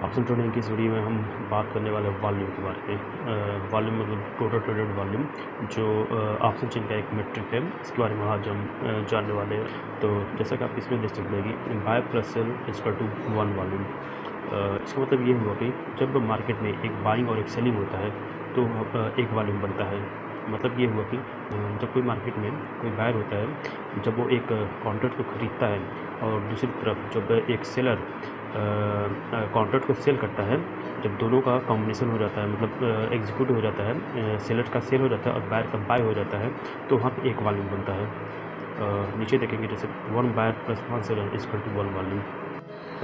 Option trading की इस video में हम बात करने वाले हैं वॉल्यूम के बारे में। वॉल्यूम मतलब टोटल ट्रेडेड वॉल्यूम, जो ऑप्शन चेन का एक मेट्रिक है, इसके बारे में आज हम जानने वाले हैं। तो जैसा कि आप इसमें देख सकते हैं कि buy plus sell equal to one volume. इसका मतलब ये हुआ कि जब मार्केट में एक बाइंग और एक सेलिंग होता है तो एक वॉल्यूम बनता है। मतलब ये हुआ कि जब कोई मार्केट में कोई बायर होता है, जब वो एक कॉन्ट्रैक्ट को ख़रीदता है और दूसरी तरफ जब एक सेलर कॉन्ट्रैक्ट को सेल करता है, जब दोनों का कॉम्बिनेशन हो जाता है, मतलब एग्जीक्यूट हो जाता है, सेलर का सेल हो जाता है और बायर का बाय हो जाता है, तो वहाँ पे एक वॉल्यूम बनता है। नीचे देखेंगे जैसे one buyer plus one seller equal to one volume.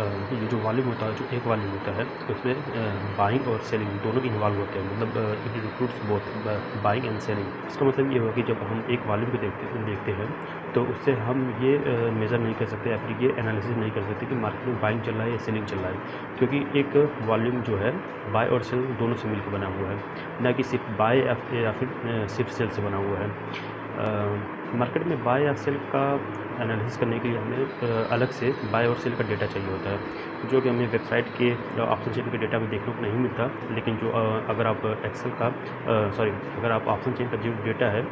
ये जो वॉल्यूम होता है, जो एक वॉल्यूम होता है, उसमें बाइंग और सेलिंग दोनों इन्वॉल्व होते हैं, मतलब it includes both buying and selling. इसका मतलब ये हुआ कि जब हम एक वॉल्यूम को देखते हैं तो उससे हम ये मेज़र नहीं कर सकते या फिर ये एनालिसिस नहीं कर सकते कि मार्केट में बाइंग चल रहा है या सेलिंग चल रहा है, क्योंकि एक वॉल्यूम जो है बाय और सेल दोनों से मिलकर बना हुआ है, ना कि सिर्फ बाय या फिर सिर्फ सेल से बना हुआ है। मार्केट में बाय या सेल का एनालिसिस करने के लिए हमें अलग से बाय और सेल का डेटा चाहिए होता है, जो कि हमें वेबसाइट के ऑप्शन चेन के डेटा में देखने को नहीं मिलता। लेकिन जो अगर आप एक्सेल का अगर आप ऑप्शन चेन का जो डेटा है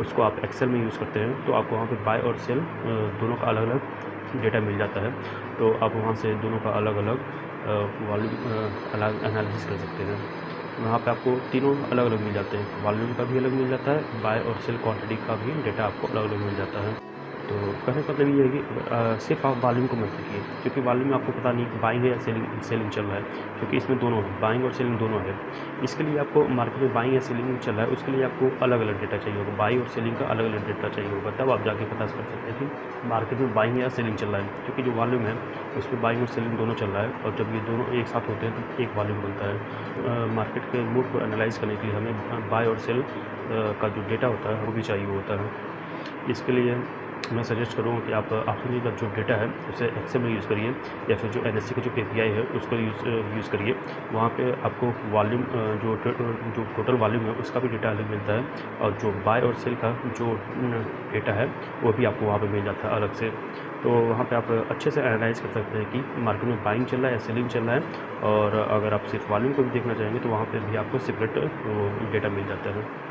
उसको आप एक्सेल में यूज़ करते हैं तो आपको वहाँ पे बाय और सेल दोनों का अलग अलग डेटा मिल जाता है। तो आप वहाँ से दोनों का अलग अलग वॉल्यूम अलग एनालिसिस कर सकते हैं। वहाँ पे आपको तीनों अलग अलग मिल जाते हैं, वॉल्यूम का भी अलग मिल जाता है, बाय और सेल क्वांटिटी का भी डेटा आपको अलग अलग मिल जाता है। तो कहने का मतलब ये है कि सिर्फ आप वॉल्यूम को मत देखिए, क्योंकि वॉल्यूम में आपको पता नहीं कि बाइंग है या सेलिंग चल रहा है, क्योंकि इसमें दोनों है, बाइंग और सेलिंग दोनों है। इसके लिए आपको मार्केट में बाइंग या सेलिंग चल रहा है, उसके लिए आपको अलग अलग डेटा चाहिए होगा, बाइंग और सेलिंग का अलग अलग डेटा चाहिए होगा, तब आप जाके पता कर सकते हैं कि मार्केट में बाइंग या सेलिंग चल रहा है। क्योंकि जो वॉल्यूम है उसमें बाइंग और सेलिंग दोनों चल रहा है, और जब ये दोनों एक साथ होते हैं तो एक वॉल्यूम बनता है। मार्केट के मूड को एनालाइज करने के लिए हमें बाय और सेल का जो डेटा होता है वो भी चाहिए होता है। इसके लिए मैं सजेस्ट करूँगा कि आप ऑप्शन का जो डेटा है उसे एक्सेल में यूज़ करिए, या फिर जो एनएससी का जो एपीआई है उसको यूज़ करिए। वहाँ पे आपको वॉल्यूम जो टोटल वॉल्यूम है उसका भी डेटा अलग मिलता है, और जो बाय और सेल का जो डेटा है वो भी आपको वहाँ पे मिल जाता है अलग से। तो वहाँ पे आप अच्छे से एनालाइज कर सकते हैं कि मार्केट में बाइंग चल रहा है या सेलिंग चल रहा है। और अगर आप सिर्फ वॉल्यूम को भी देखना चाहेंगे तो वहाँ पर भी आपको सेपरेट डेटा मिल जाता है।